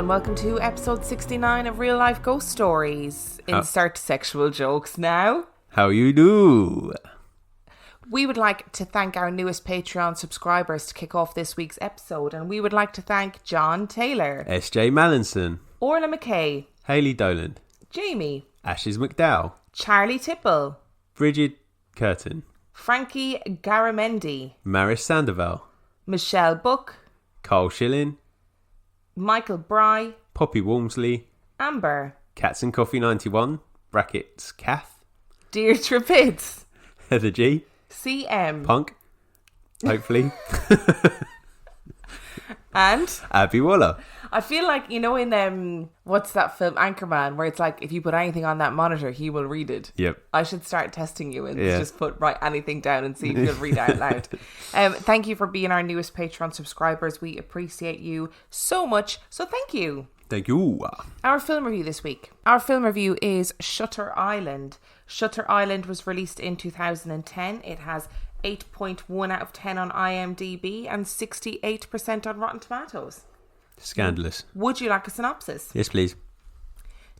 and welcome to episode 69 of Real Life Ghost Stories. Insert sexual jokes now. How you do? We would like to thank our newest Patreon subscribers to kick off this week's episode, and we would like to thank John Taylor, S.J. Mallinson, Orla McKay, Hayley Doland, Jamie, Ashes McDowell, Charlie Tipple, Bridget Curtin, Frankie Garamendi, Maris Sandoval, Michelle Book, Carl Schilling, Michael Bry, Poppy Walmsley, Amber, Cats and Coffee 91, brackets Kath, Deirdre Pitts, Heather G, CM, Punk, hopefully, and Abby Waller. I feel like, you know, in what's that film, Anchorman, where it's like, if you put anything on that monitor, he will read it. Yep. I should start testing you and just write anything down and see if you'll read it out loud. Thank you for being our newest Patreon subscribers. We appreciate you so much. So thank you. Thank you. Our film review this week. Our film review is Shutter Island. Shutter Island was released in 2010. It has 8.1 out of 10 on IMDb and 68% on Rotten Tomatoes. Scandalous. Would you like a synopsis? Yes, please.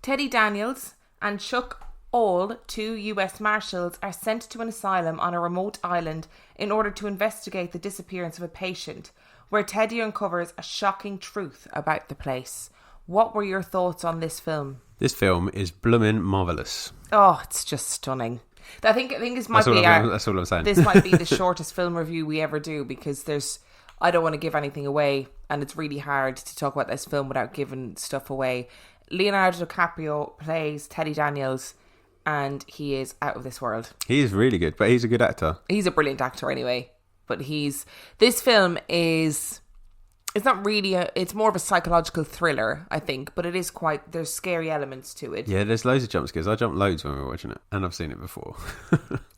Teddy Daniels and Chuck All, two US Marshals, are sent to an asylum on a remote island in order to investigate the disappearance of a patient, where Teddy uncovers a shocking truth about the place. What were your thoughts on this film? This film is bloomin' marvellous. Oh, it's just stunning. I think this might That's all I'm saying. This might be the shortest film review we ever do, because I don't want to give anything away, and it's really hard to talk about this film without giving stuff away. Leonardo DiCaprio plays Teddy Daniels, and he is out of this world. He is really good, but he's a good actor. He's a brilliant actor anyway. But this film is, it's not really it's more of a psychological thriller, I think, but it is there's scary elements to it. Yeah, there's loads of jump scares. I jumped loads when we were watching it, and I've seen it before.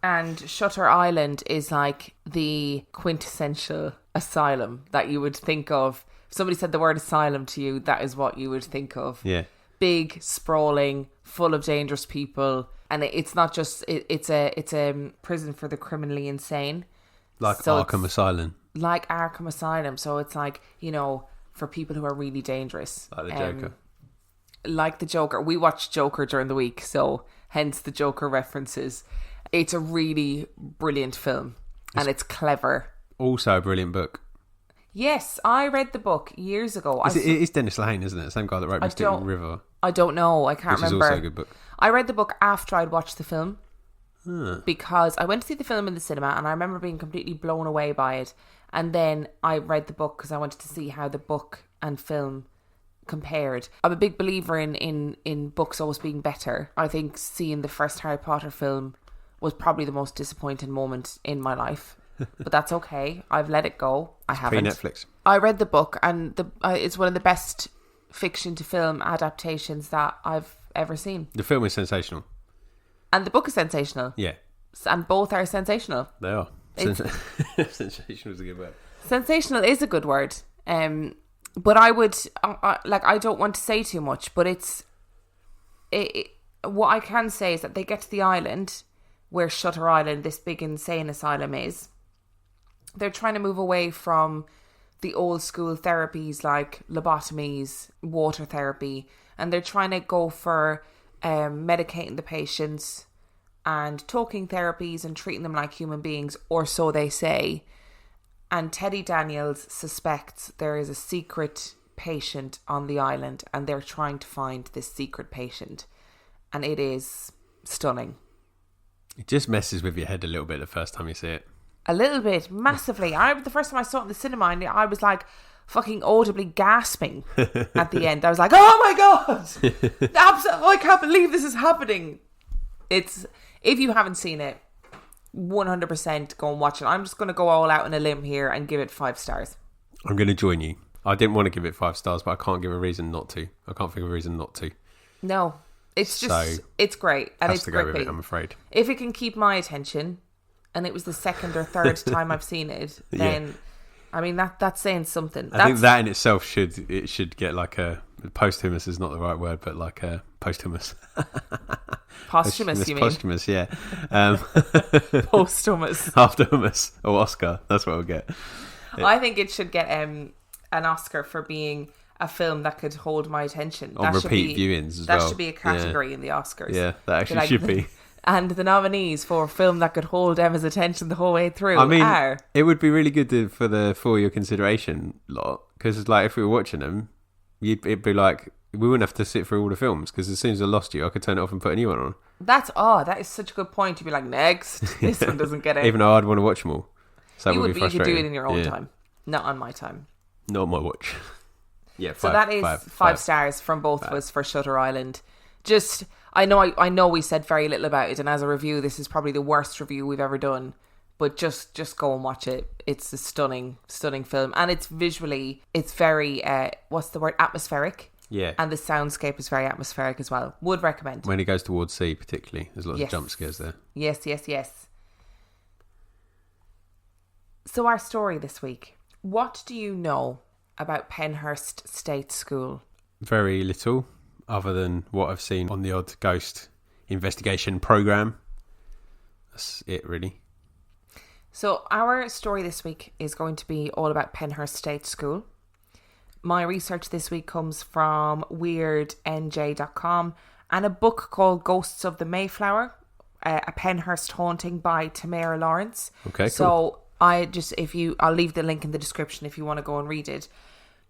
And Shutter Island is like the quintessential asylum that you would think of. If somebody said the word asylum to you, that is what you would think of. Yeah. Big, sprawling, full of dangerous people. And it's not just, it's a prison for the criminally insane. Like Arkham Asylum. Like Arkham Asylum. So it's like, you know, for people who are really dangerous. Like the Joker. Like the Joker. We watched Joker during the week, so hence the Joker references. It's a really brilliant film, and it's clever. Also a brilliant book. Yes, I read the book years ago. It's Dennis Lehane, isn't it? The same guy that wrote Mystic River. I don't know. I can't remember. Which is also a good book. I read the book after I'd watched the film. Because I went to see the film in the cinema, and I remember being completely blown away by it. And then I read the book because I wanted to see how the book and film compared. I'm a big believer in books always being better. I think seeing the first Harry Potter film was probably the most disappointing moment in my life. But that's okay. I've let it go. I haven't. Pre-Netflix. I read the book, and it's one of the best fiction to film adaptations that I've ever seen. The film is sensational. And the book is sensational. Yeah. And both are sensational. They are. Sensational is a good word. Sensational is a good word. But I would, I don't want to say too much, but what I can say is that they get to the island where Shutter Island, this big insane asylum, is. They're trying to move away from the old school therapies like lobotomies, water therapy, and they're trying to go for medicating the patients and talking therapies and treating them like human beings, or so they say. And Teddy Daniels suspects there is a secret patient on the island, and they're trying to find this secret patient. And it is stunning. It just messes with your head a little bit the first time you see it. A little bit, massively. The first time I saw it in the cinema, I was like fucking audibly gasping at the end. I was like, oh my God! I can't believe this is happening. If you haven't seen it, 100% go and watch it. I'm just going to go all out on a limb here and give it 5 stars. I'm going to join you. I didn't want to give it 5 stars, but I can't give a reason not to. I can't think of a reason not to. No. It's just, it's great. And it's great. With it, I'm afraid. If it can keep my attention, and it was the second or third time I've seen it, then, I mean, that's saying something. I think that in itself should get like a, posthumous is not the right word, but like a posthumous. Posthumous, you mean? Posthumous, yeah. Posthumous. After hummus, or Oscar, that's what we'll get. I think it should get an Oscar for being a film that could hold my attention. On That should repeat be, viewings as well. That should be a category in the Oscars. Yeah, that actually should be. And the nominees for a film that could hold Emma's attention the whole way through are... it would be really good for your consideration lot, because like if we were watching them, it'd be like we wouldn't have to sit through all the films, because as soon as I lost you, I could turn it off and put a new one on. That is such a good point. To be like, next, this one doesn't get it. Even though I'd want to watch them all. So you would be frustrating. You could do it in your own time, not on my time. Not on my watch. Yeah, so that is five stars from both of us for Shutter Island. Just, I know we said very little about it, and as a review, this is probably the worst review we've ever done. But just go and watch it. It's a stunning, stunning film, and it's visually, it's very atmospheric. Yeah, and the soundscape is very atmospheric as well. Would recommend. When it goes towards sea, particularly, there's lots of jump scares there. Yes. So our story this week. What do you know about Pennhurst State School? Very little, other than what I've seen on the odd ghost investigation program. That's it, really. So our story this week is going to be all about Pennhurst State School. My research this week comes from weirdnj.com and a book called Ghosts of the Mayflower, a Pennhurst haunting by Tamara Lawrence. Okay, cool. So I'll leave the link in the description if you want to go and read it.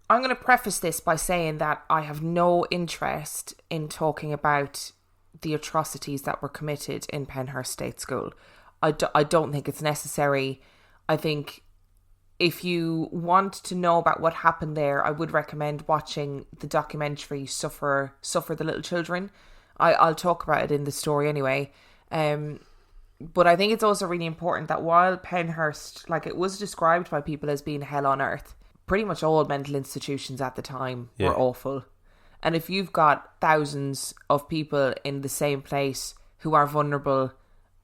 I'm going to preface this by saying that I have no interest in talking about the atrocities that were committed in Pennhurst State School. I don't think it's necessary. I think if you want to know about what happened there, I would recommend watching the documentary Suffer the Little Children. I'll talk about it in the story anyway. But I think it's also really important that while Pennhurst, like it was described by people as being hell on earth, pretty much all mental institutions at the time were awful. And if you've got thousands of people in the same place who are vulnerable,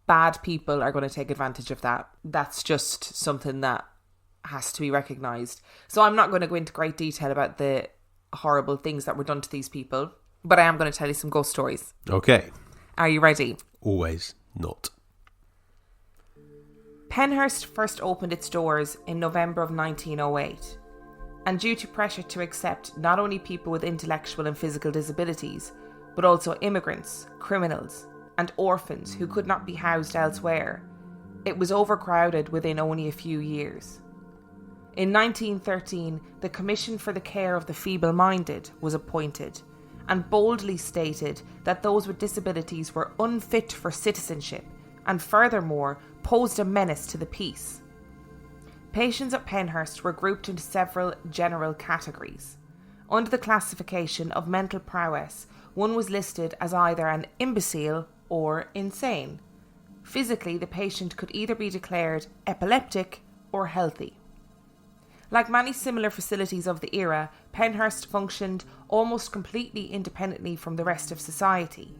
bad people are going to take advantage of that. That's just something that has to be recognised. So I'm not going to go into great detail about the horrible things that were done to these people, but I am going to tell you some ghost stories. Okay. Are you ready? Always not. Pennhurst first opened its doors in November of 1908, and due to pressure to accept not only people with intellectual and physical disabilities, but also immigrants, criminals, and orphans who could not be housed elsewhere, it was overcrowded within only a few years. In 1913, the Commission for the Care of the Feeble-Minded was appointed, and boldly stated that those with disabilities were unfit for citizenship and furthermore posed a menace to the peace. Patients at Pennhurst were grouped into several general categories. Under the classification of mental prowess, one was listed as either an imbecile or insane. Physically, the patient could either be declared epileptic or healthy. Like many similar facilities of the era, Pennhurst functioned almost completely independently from the rest of society.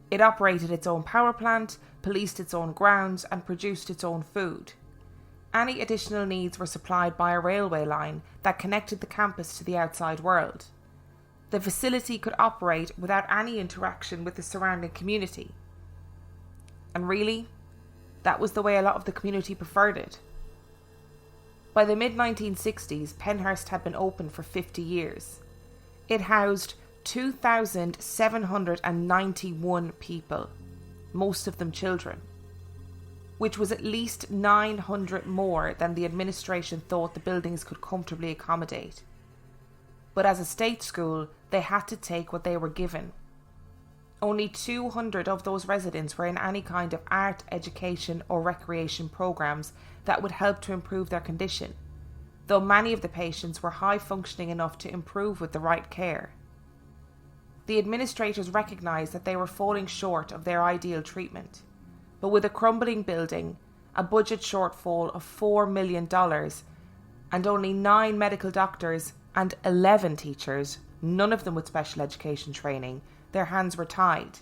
It operated its own power plant, policed its own grounds, and produced its own food. Any additional needs were supplied by a railway line that connected the campus to the outside world. The facility could operate without any interaction with the surrounding community. And really, that was the way a lot of the community preferred it. By the mid-1960s, Pennhurst had been open for 50 years. It housed 2,791 people, most of them children, which was at least 900 more than the administration thought the buildings could comfortably accommodate. But as a state school, they had to take what they were given. Only 200 of those residents were in any kind of art, education or recreation programs that would help to improve their condition, though many of the patients were high functioning enough to improve with the right care. The administrators recognised that they were falling short of their ideal treatment, but with a crumbling building, a budget shortfall of $4 million, and only 9 medical doctors and 11 teachers, none of them with special education training, their hands were tied.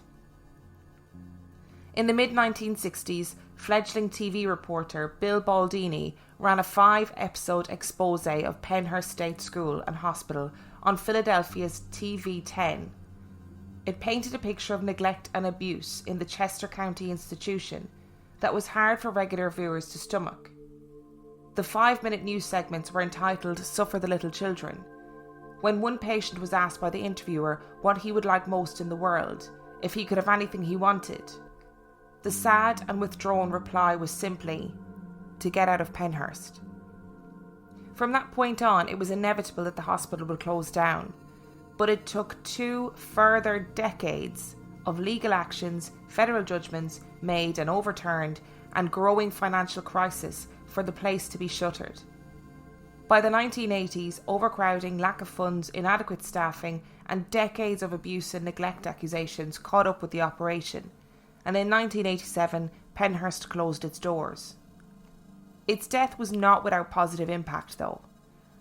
In the mid-1960s, fledgling TV reporter Bill Baldini ran a 5-episode expose of Pennhurst State School and Hospital on Philadelphia's TV10. It painted a picture of neglect and abuse in the Chester County institution that was hard for regular viewers to stomach. The 5-minute news segments were entitled Suffer the Little Children, When one patient was asked by the interviewer what he would like most in the world, if he could have anything he wanted, the sad and withdrawn reply was simply, to get out of Pennhurst. From that point on, it was inevitable that the hospital would close down, but it took 2 further decades of legal actions, federal judgments made and overturned, and growing financial crisis for the place to be shuttered. By the 1980s, overcrowding, lack of funds, inadequate staffing, and decades of abuse and neglect accusations caught up with the operation, and in 1987, Pennhurst closed its doors. Its death was not without positive impact, though.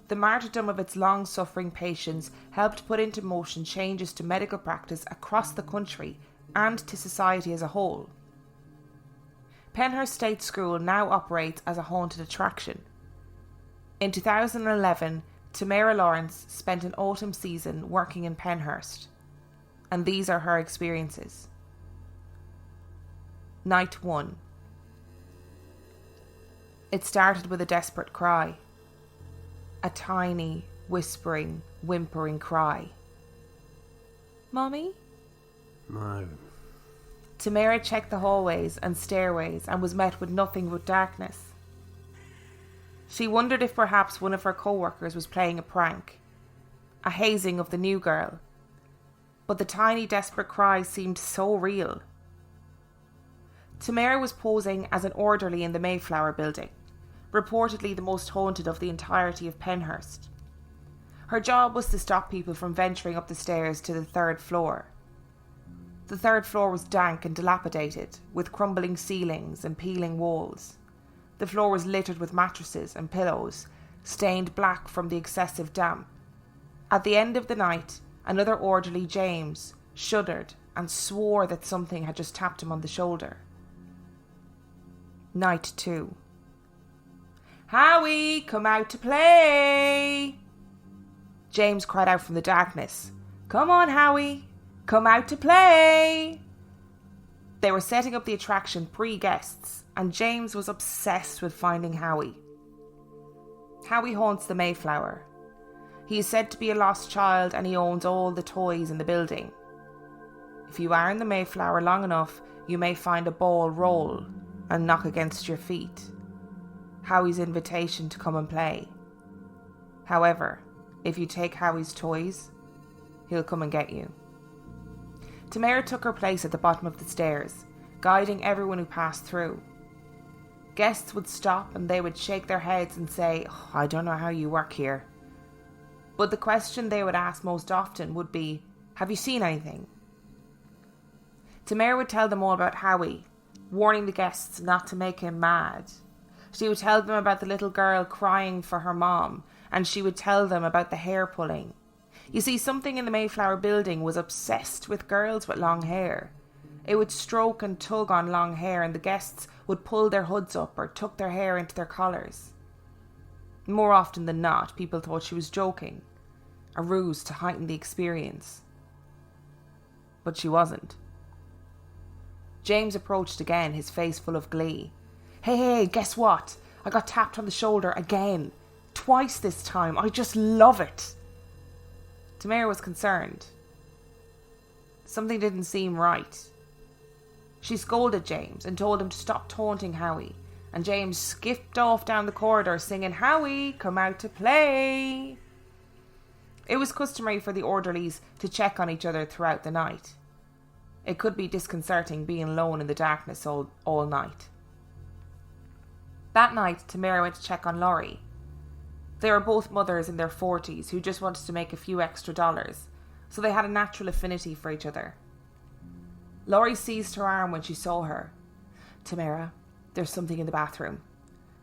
The martyrdom of its long-suffering patients helped put into motion changes to medical practice across the country and to society as a whole. Pennhurst State School now operates as a haunted attraction. In 2011, Tamara Lawrence spent an autumn season working in Pennhurst, and these are her experiences. Night 1. It started with a desperate cry. A tiny, whispering, whimpering cry. "Mommy?" No. Tamara checked the hallways and stairways and was met with nothing but darkness. She wondered if perhaps one of her co-workers was playing a prank, a hazing of the new girl. But the tiny, desperate cry seemed so real. Tamara was posing as an orderly in the Mayflower building, reportedly the most haunted of the entirety of Pennhurst. Her job was to stop people from venturing up the stairs to the 3rd floor. The 3rd floor was dank and dilapidated, with crumbling ceilings and peeling walls. The floor was littered with mattresses and pillows, stained black from the excessive damp. At the end of the night, another orderly, James, shuddered and swore that something had just tapped him on the shoulder. Night 2. "Howie, come out to play!" James cried out from the darkness. "Come on, Howie, come out to play!" They were setting up the attraction pre-guests, and James was obsessed with finding Howie. Howie haunts the Mayflower. He is said to be a lost child, and he owns all the toys in the building. If you are in the Mayflower long enough, you may find a ball roll and knock against your feet. Howie's invitation to come and play. However, if you take Howie's toys, he'll come and get you. Tamara took her place at the bottom of the stairs, guiding everyone who passed through. Guests would stop and they would shake their heads and say, "Oh, I don't know how you work here." But the question they would ask most often would be, "Have you seen anything?" Tamara would tell them all about Howie, warning the guests not to make him mad. She would tell them about the little girl crying for her mom, and she would tell them about the hair pulling. You see, something in the Mayflower building was obsessed with girls with long hair. It would stroke and tug on long hair, and the guests would pull their hoods up or tuck their hair into their collars. More often than not, people thought she was joking, a ruse to heighten the experience. But she wasn't. James approached again, his face full of glee. Hey, guess what? I got tapped on the shoulder again. Twice this time. I just love it." Tamara was concerned. Something didn't seem right. She scolded James and told him to stop taunting Howie, and James skipped off down the corridor singing, "Howie, come out to play." It was customary for the orderlies to check on each other throughout the night. It could be disconcerting being alone in the darkness all night. That night, Tamara went to check on Laurie. They were both mothers in their 40s who just wanted to make a few extra dollars, so they had a natural affinity for each other. Laurie seized her arm when she saw her. "Tamara, there's something in the bathroom.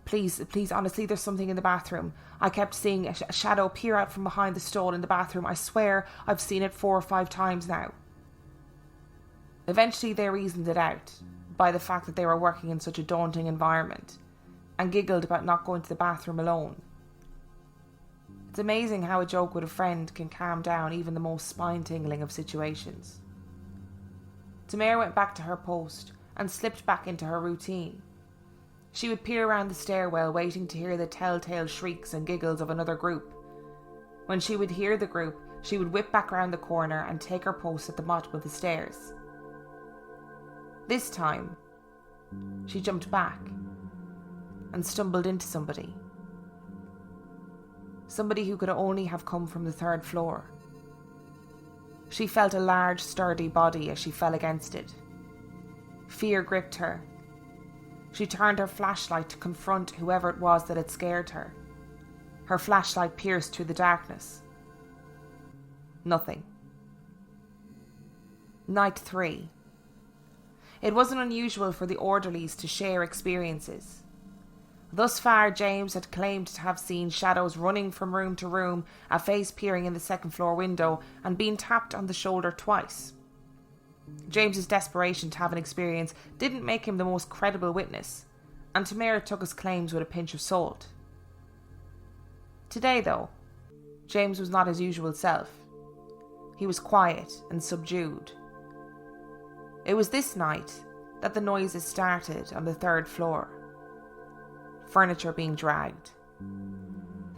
Please, honestly, there's something in the bathroom. I kept seeing a shadow peer out from behind the stall in the bathroom. I swear I've seen it 4 or 5 times now." Eventually they reasoned it out by the fact that they were working in such a daunting environment, and giggled about not going to the bathroom alone. It's amazing how a joke with a friend can calm down even the most spine-tingling of situations. Tamara went back to her post and slipped back into her routine. She would peer around the stairwell, waiting to hear the telltale shrieks and giggles of another group. When she would hear the group, she would whip back around the corner and take her post at the bottom of the stairs. This time, she jumped back and stumbled into somebody. Somebody who could only have come from the 3rd floor. She felt a large, sturdy body as she fell against it. Fear gripped her. She turned her flashlight to confront whoever it was that had scared her. Her flashlight pierced through the darkness. Nothing. Night 3. It wasn't unusual for the orderlies to share experiences. Thus far, James had claimed to have seen shadows running from room to room, a face peering in the 2nd floor window, and being tapped on the shoulder twice. James's desperation to have an experience didn't make him the most credible witness, and Tamara took his claims with a pinch of salt. Today, though, James was not his usual self. He was quiet and subdued. It was this night that the noises started on the 3rd floor. Furniture being dragged,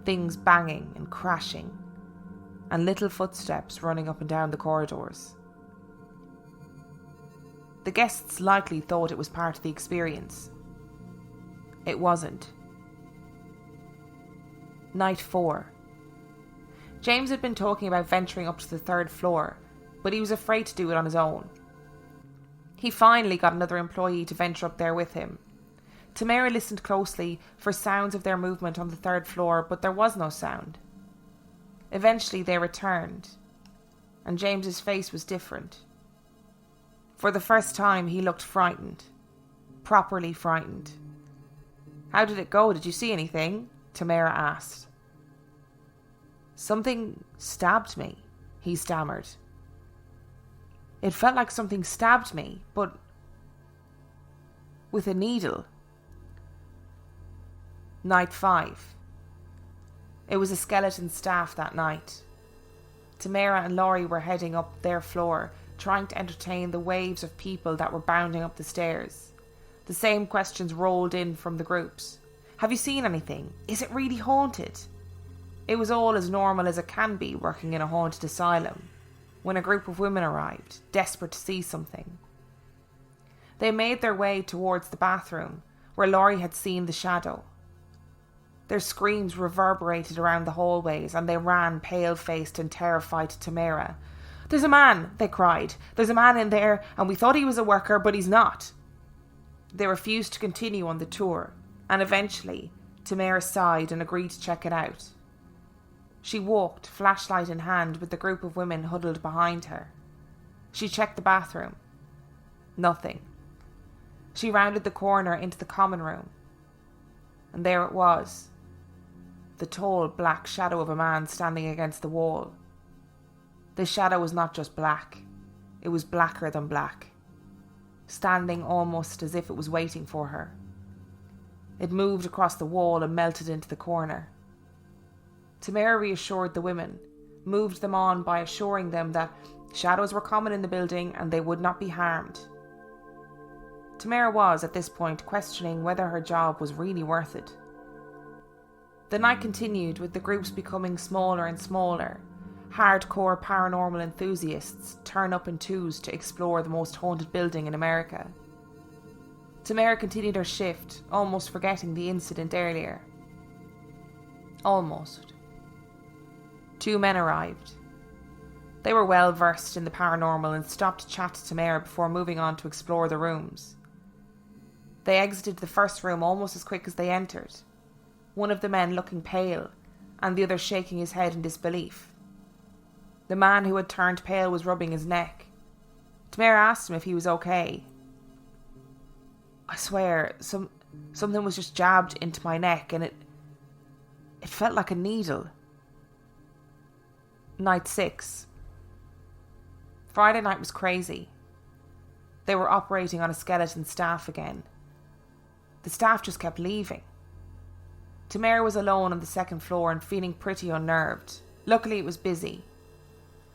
things banging and crashing, and little footsteps running up and down the corridors. The guests likely thought it was part of the experience. It wasn't. Night 4. James had been talking about venturing up to the 3rd floor, but he was afraid to do it on his own. He finally got another employee to venture up there with him. Tamara listened closely for sounds of their movement on the 3rd floor, but there was no sound. Eventually they returned, and James's face was different. For the first time he looked frightened. Properly frightened. "How did it go? Did you see anything?" Tamara asked. "Something stabbed me," he stammered. "It felt like something stabbed me, but with a needle." Night 5. It was a skeleton staff that night. Tamara and Laurie were heading up their floor, trying to entertain the waves of people that were bounding up the stairs. The same questions rolled in from the groups. "Have you seen anything? Is it really haunted?" It was all as normal as it can be working in a haunted asylum, when a group of women arrived, desperate to see something. They made their way towards the bathroom, where Laurie had seen the shadow. Their screams reverberated around the hallways, and they ran pale-faced and terrified to Tamara. "There's a man," they cried. "There's a man in there, and we thought he was a worker, but he's not." They refused to continue on the tour, and eventually Tamara sighed and agreed to check it out. She walked, flashlight in hand, with the group of women huddled behind her. She checked the bathroom. Nothing. She rounded the corner into the common room, and there it was. The tall, black shadow of a man standing against the wall. The shadow was not just black, it was blacker than black, standing almost as if it was waiting for her. It moved across the wall and melted into the corner. Tamara reassured the women, moved them on by assuring them that shadows were common in the building and they would not be harmed. Tamara was, at this point, questioning whether her job was really worth it. The night continued, with the groups becoming smaller and smaller. Hardcore paranormal enthusiasts turn up in twos to explore the most haunted building in America. Tamara continued her shift, almost forgetting the incident earlier. Almost. 2 men arrived. They were well versed in the paranormal and stopped to chat to Tamara before moving on to explore the rooms. They exited the first room almost as quick as they entered, one of the men looking pale and the other shaking his head in disbelief. The man who had turned pale was rubbing his neck. Tamara asked him if he was okay. "I swear, something was just jabbed into my neck and it felt like a needle." Night 6. Friday night was crazy. They were operating on a skeleton staff again. The staff just kept leaving. Tamara was alone on the 2nd floor and feeling pretty unnerved. Luckily it was busy.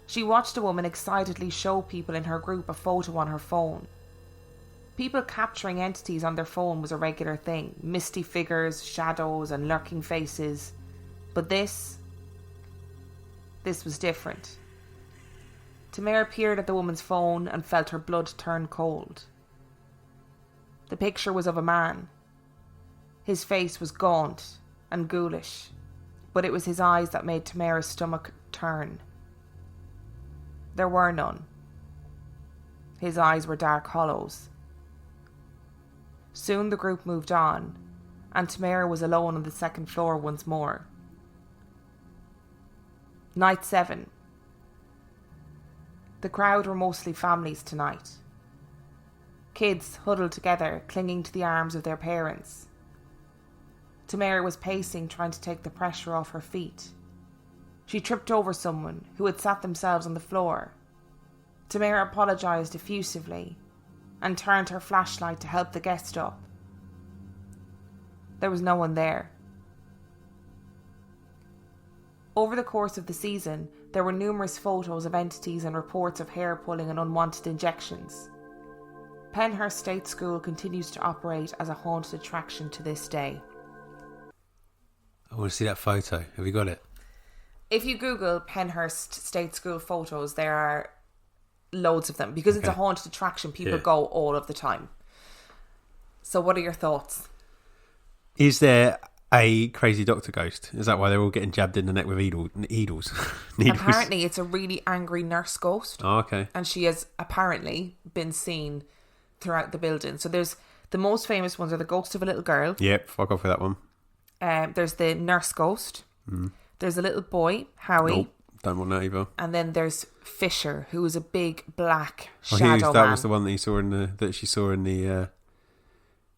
She watched a woman excitedly show people in her group a photo on her phone. People capturing entities on their phone was a regular thing. Misty figures, shadows and lurking faces. But this This was different. Tamara peered at the woman's phone and felt her blood turn cold. The picture was of a man. His face was gaunt and ghoulish, but it was his eyes that made Tamara's stomach turn. There were none. His eyes were dark hollows. Soon the group moved on, and Tamara was alone on the second floor once more. Night 7. The crowd were mostly families tonight. Kids huddled together, clinging to the arms of their parents. Tamara was pacing, trying to take the pressure off her feet. She tripped over someone who had sat themselves on the floor. Tamara apologised effusively and turned her flashlight to help the guest up. There was no one there. Over the course of the season, there were numerous photos of entities and reports of hair pulling and unwanted injections. Pennhurst State School continues to operate as a haunted attraction to this day. I want to see that photo. Have you got it? If you Google Pennhurst State School photos, there are loads of them. Because it's a haunted attraction, people go all of the time. So what are your thoughts? Is there a crazy doctor ghost? Is that why they're all getting jabbed in the neck with needles? Apparently it's a really angry nurse ghost. Oh, okay. And she has apparently been seen throughout the building. So there's the most famous ones are the ghost of a little girl. Yep, fuck off with that one. There's the nurse ghost. There's a little boy, Howie. Nope, don't want that either. And then there's Fisher, who is a big black shadow that man. was the one that she saw in the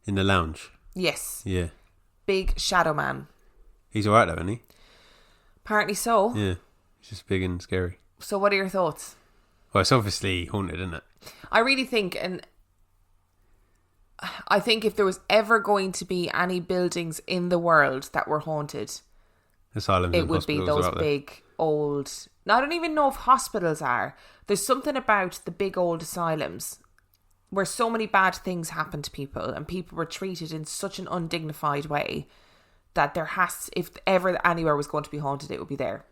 lounge. Yes. Yeah. Big shadow man. He's alright though, isn't he? Apparently so. Yeah. He's just big and scary. So what are your thoughts? Well, it's obviously haunted, isn't it? I really think, and I think if there was ever going to be any buildings in the world that were haunted, Asylums it would be those big old... Now, I don't even know if hospitals are. There's something about the big old asylums where so many bad things happen to people and people were treated in such an undignified way that there has... If ever anywhere was going to be haunted, it would be there.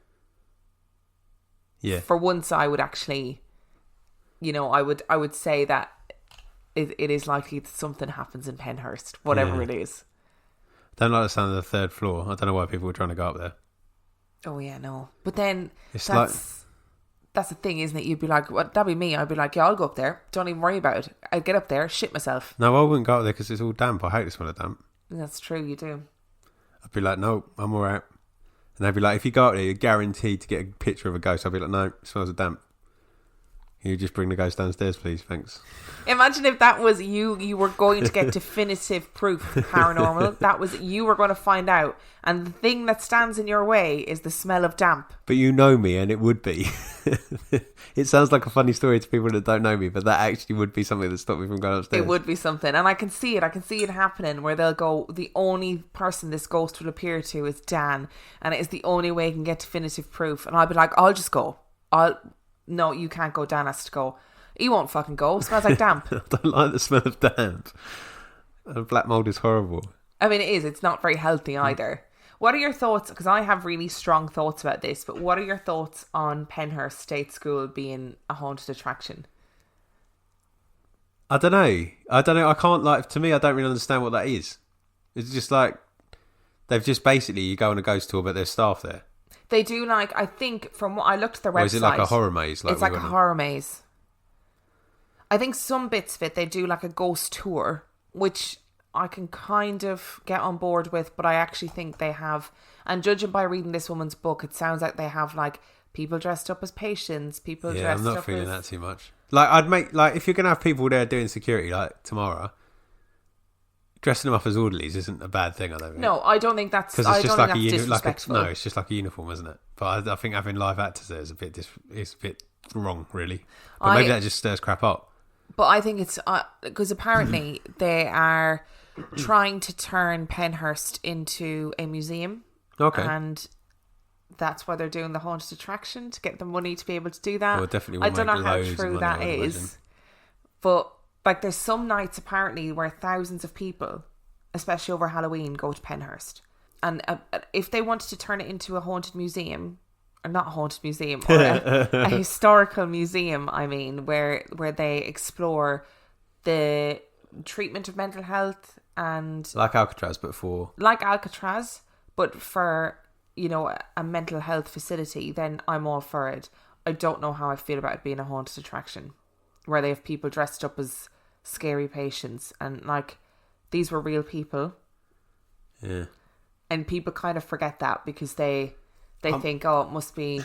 Yeah. For once, I would actually... I would say that it is likely that something happens in Pennhurst, whatever it is. I don't like the sound of the third floor. I don't know why people were trying to go up there. Oh yeah, no. But then It's that's the thing, isn't it? You'd be like, well, that'd be me. I'd be like, yeah, I'll go up there. Don't even worry about it. I'd get up there, shit myself. No, I wouldn't go up there because it's all damp. I hate the smell of damp. That's true, you do. I'd be like, no, I'm all right. And they'd be like, if you go up there, you're guaranteed to get a picture of a ghost. I'd be like, no, it smells of damp. Can you just bring the ghost downstairs, please? Thanks. Imagine if that was you were going to get definitive proof paranormal. That was you were going to find out. And the thing that stands in your way is the smell of damp. But you know me, and it would be. It sounds like a funny story to people that don't know me, but that actually would be something that stopped me from going upstairs. It would be something. And I can see it. I can see it happening where they'll go, the only person this ghost will appear to is Dan. And it is the only way I can get definitive proof. And I'll be like, I'll just go. No, you can't go. Dan has to go. He won't fucking go. It smells like damp. I don't like the smell of damp. Black mold is horrible. I mean, it is. It's not very healthy either. What are your thoughts? Because I have really strong thoughts about this, but what are your thoughts on Pennhurst State School being a haunted attraction? I don't know. I can't, to me, I don't really understand what that is. It's just like, they've just basically, you go on a ghost tour, but there's staff there. They do I think from what I looked at their website. Or is it like a horror maze? It's like a horror maze. I think some bits of it, they do like a ghost tour, which I can kind of get on board with, but I actually think they have, and judging by reading this woman's book, it sounds like they have like people dressed up as patients, people dressed up as... Yeah, I'm not feeling that too much. I'd make, if you're going to have people there doing security, tomorrow, dressing them up as orderlies isn't a bad thing, I don't think. No, I don't think that's... Because it's just like disrespectful. No, it's just like a uniform, isn't it? But I think having live actors there is a bit wrong, really. But maybe that just stirs crap up. But I think it's... Because apparently they are trying to turn Pennhurst into a museum. Okay. And that's why they're doing the haunted attraction, to get the money to be able to do that. Well, definitely I don't know how true that is. But... there's some nights apparently where thousands of people, especially over Halloween, go to Pennhurst. And if they wanted to turn it into a haunted museum, not a haunted museum, or a historical museum, I mean, where they explore the treatment of mental health and... Like Alcatraz, but for... Like Alcatraz, but for, a mental health facility, then I'm all for it. I don't know how I feel about it being a haunted attraction, where they have people dressed up as scary patients, and, like, these were real people. Yeah. And people kind of forget that because they think, oh, it must be...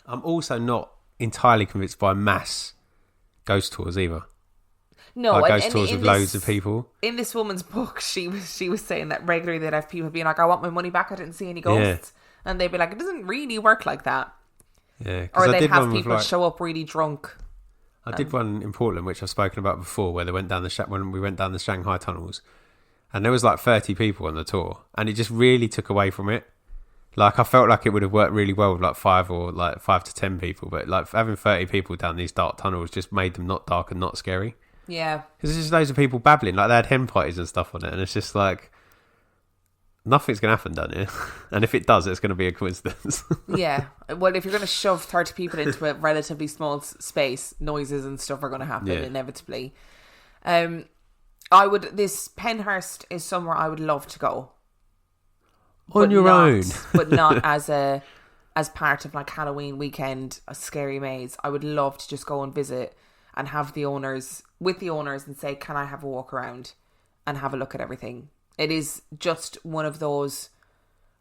I'm also not entirely convinced by mass ghost tours either. No, like and ghost tours with loads of people. In this woman's book, she was saying that regularly they'd have people being like, I want my money back, I didn't see any ghosts. Yeah. And they'd be like, it doesn't really work like that. Yeah. Or they'd have people show up really drunk. I did one in Portland, which I've spoken about before, where they went down when we went down the Shanghai tunnels. And there was like 30 people on the tour. And it just really took away from it. Like, I felt like it would have worked really well with like 5 to 10 people. But like having 30 people down these dark tunnels just made them not dark and not scary. Yeah. Because there's just loads of people babbling. Like, they had hen parties and stuff on it. And it's just like, nothing's going to happen down here. And if it does, it's going to be a coincidence. Yeah. Well, if you're going to shove 30 people into a relatively small space, noises and stuff are going to happen inevitably. This Pennhurst is somewhere I would love to go. On your own. But not as part of like Halloween weekend, a scary maze. I would love to just go and visit and have the owners and say, can I have a walk around and have a look at everything? It is just one of those,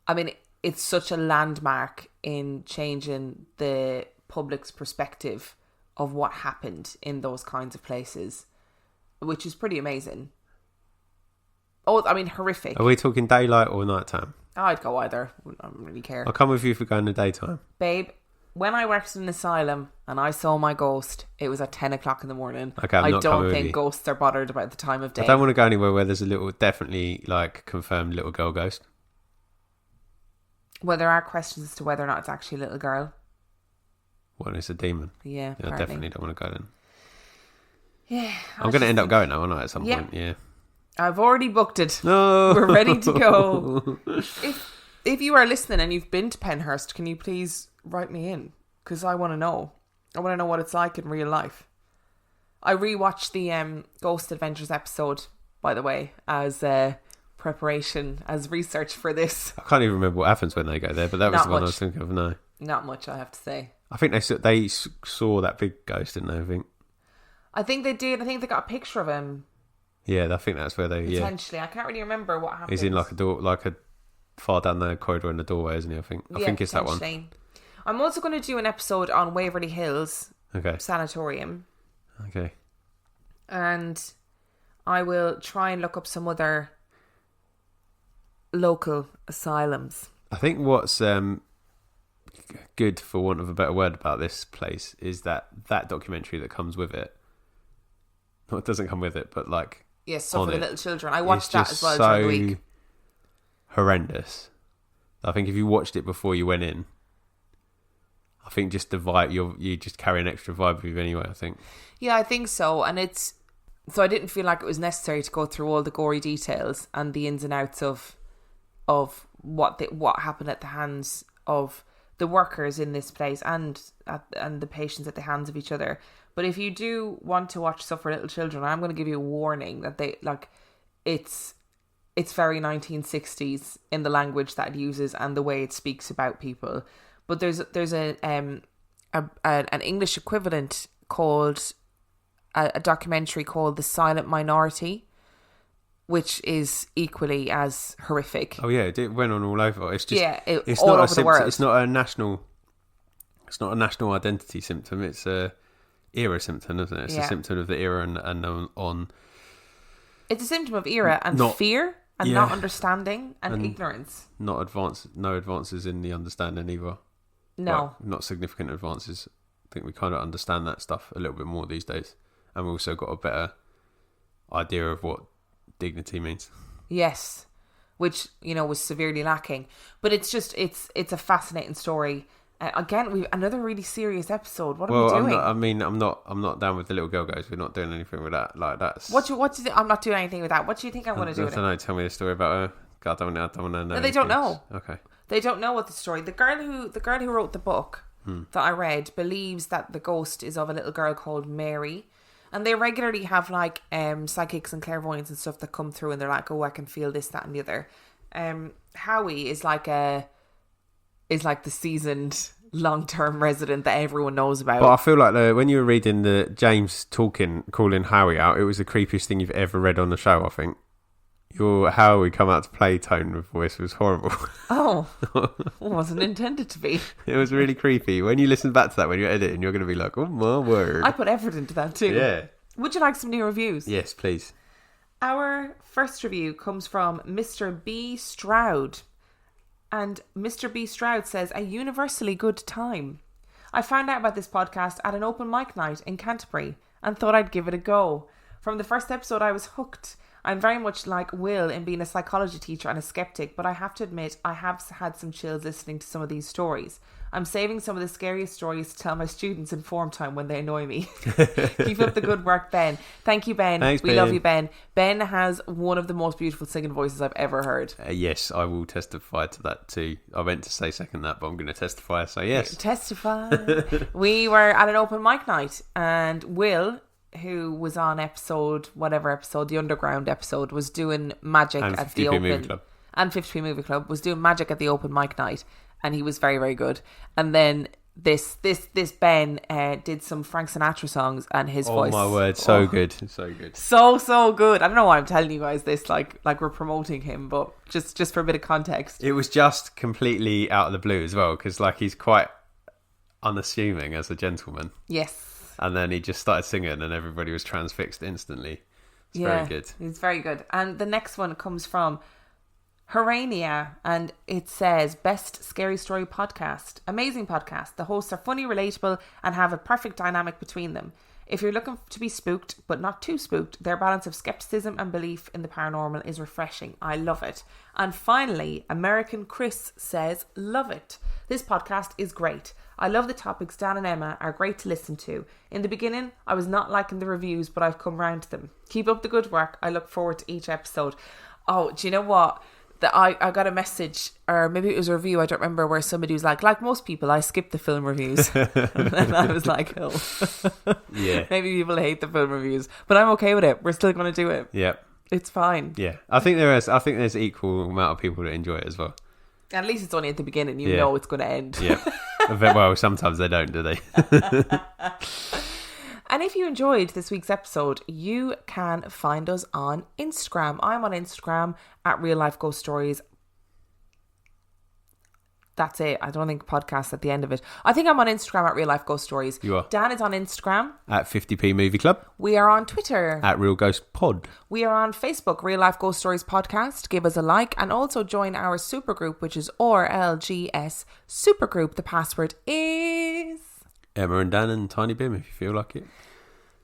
I mean, it's such a landmark in changing the public's perspective of what happened in those kinds of places, which is pretty amazing. Oh, I mean, horrific. Are we talking daylight or nighttime? I'd go either. I don't really care. I'll come with you if we go in the daytime. Babe, when I worked in an asylum and I saw my ghost, it was at 10 o'clock in the morning. Okay, I don't think ghosts are bothered about the time of day. I don't want to go anywhere where there's a little, definitely like confirmed little girl ghost. Well, there are questions as to whether or not it's actually a little girl. Well, it's a demon. Yeah, I definitely don't want to go then. Yeah. I'm going to end up going now, aren't I, at some point? Yeah. I've already booked it. No. We're ready to go. If you are listening and you've been to Pennhurst, can you please write me in? Because I want to know. I want to know what it's like in real life. I rewatched the Ghost Adventures episode, by the way, as preparation, as research for this. I can't even remember what happens when they go there, but that was the one I was thinking of. No. Not much, I have to say. I think they saw that big ghost, didn't they? I think they did. I think they got a picture of him. Yeah, I think that's where they... Potentially. I can't really remember what happened. He's in like a door, like a far down the corridor in the doorway, isn't he? I think it's that one. I'm also going to do an episode on Waverly Hills Sanatorium. Okay. And I will try and look up some other local asylums. I think what's good, for want of a better word, about this place is that documentary that comes with it. Well, it doesn't come with it, but like... Yes, so for the little children. I watched that as well during the week. Horrendous. I think if you watched it before you went in, I think just the vibe, you just carry an extra vibe with you anyway, I think. Yeah, I think so. And so I didn't feel like it was necessary to go through all the gory details and the ins and outs of what happened at the hands of the workers in this place and the patients at the hands of each other. But if you do want to watch stuff for little children, I'm going to give you a warning that it's very 1960s in the language that it uses and the way it speaks about people. But there's an English equivalent called a documentary called The Silent Minority, which is equally as horrific. Oh yeah, it went on all over. It's just it's all not over the world. It's not a national identity symptom. It's a era symptom, isn't it? It's a symptom of the era and on. It's a symptom of era and fear and not understanding and ignorance. No advances in the understanding either. No. Well, not significant advances. I think we kind of understand that stuff a little bit more these days. And we also got a better idea of what dignity means. Yes. Which, was severely lacking. But it's a fascinating story. Again, we've another really serious episode. What are we doing? I'm not down with the little girl goes. We're not doing anything with that. Like that's. I'm not doing anything with that. What do you think I'm going to do? I don't know. Tell me a story about her. God, I don't want to know. No, they don't know. Okay. They don't know what the story. The girl who wrote the book that I read believes that the ghost is of a little girl called Mary, and they regularly have like psychics and clairvoyants and stuff that come through, and they're like, oh, I can feel this, that, and the other. Howie is like the seasoned long-term resident that everyone knows about. But I feel like when you were reading the James calling Howie out, it was the creepiest thing you've ever read on the show, I think. Your Howie come out to play tone of voice was horrible. Oh, wasn't intended to be. It was really creepy. When you listen back to that when you're editing, you're going to be like, oh my word. I put effort into that too. Yeah. Would you like some new reviews? Yes, please. Our first review comes from Mr. B. Stroud. And Mr. B. Stroud says, a universally good time. I found out about this podcast at an open mic night in Canterbury and thought I'd give it a go. From the first episode, I was hooked. I'm very much like Will in being a psychology teacher and a skeptic, but I have to admit I have had some chills listening to some of these stories. I'm saving some of the scariest stories to tell my students in form time when they annoy me. Keep up the good work, Ben. Thank you, Ben. Thanks, we Ben. love you, Ben. Ben has one of the most beautiful singing voices I've ever heard. Yes, I will testify to that too. I meant to say second that, but I'm going to testify, so yes. Testify. We were at an open mic night, and Will, who was on the Underground episode, was doing magic And at the 50p open Movie Club. And 50p Movie Club was doing magic at the open mic night, and he was very, very good. And then this Ben did some Frank Sinatra songs, and his voice. Oh my word, so good, so good, so good. I don't know why I'm telling you guys this, like we're promoting him, but just for a bit of context. It was just completely out of the blue as well, because like he's quite unassuming as a gentleman. Yes. And then he just started singing and everybody was transfixed instantly. It's very good. It's very good. And the next one comes from Herania, and it says, best scary story podcast. Amazing podcast. The hosts are funny, relatable, and have a perfect dynamic between them. If you're looking to be spooked, but not too spooked, their balance of skepticism and belief in the paranormal is refreshing. I love it. And finally, American Chris says, love it. This podcast is great. I love the topics. Dan and Emma are great to listen to. In the beginning, I was not liking the reviews, but I've come round to them. Keep up the good work. I look forward to each episode. Oh, do you know what? I got a message, or maybe it was a review, I don't remember, where somebody was like most people, I skip the film reviews. And I was like, oh. Yeah. Maybe people hate the film reviews, but I'm okay with it. We're still going to do it. Yeah. It's fine. Yeah. I think there's equal amount of people that enjoy it as well. At least it's only at the beginning. You know it's going to end. Yeah. Well, sometimes they don't, do they? And if you enjoyed this week's episode, you can find us on Instagram. I'm on Instagram at Real Life Ghost Stories. That's it. I don't think podcast at the end of it. I think I'm on Instagram at Real Life Ghost Stories. You are. Dan is on Instagram At 50p Movie Club. We are on Twitter At Real Ghost Pod. We are on Facebook, Real Life Ghost Stories Podcast. Give us a like and also join our supergroup, which is RLGS Supergroup. The password is Emma and Dan and Tiny Bim, if you feel like it.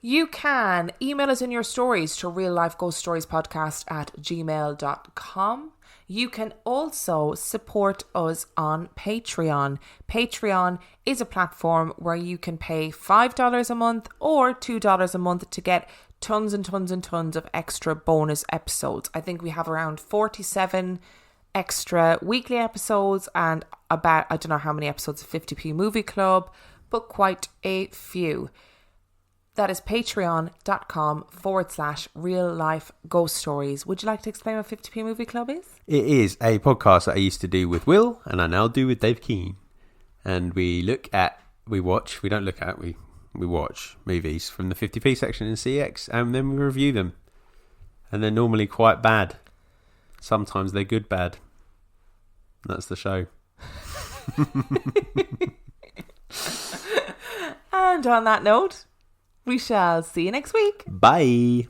You can email us in your stories to realLifeGhostStoriesPodcast@gmail.com. You can also support us on Patreon. Patreon is a platform where you can pay $5 a month or $2 a month to get tons and tons and tons of extra bonus episodes. I think we have around 47 extra weekly episodes and about, I don't know how many episodes of 50p Movie Club, but quite a few. That is patreon.com/real life ghost stories. Would you like to explain what 50p Movie Club is? It is a podcast that I used to do with Will and I now do with Dave Keane. And we watch movies from the 50p section in CX and then we review them. And they're normally quite bad. Sometimes they're good bad. That's the show. And on that note, we shall see you next week. Bye.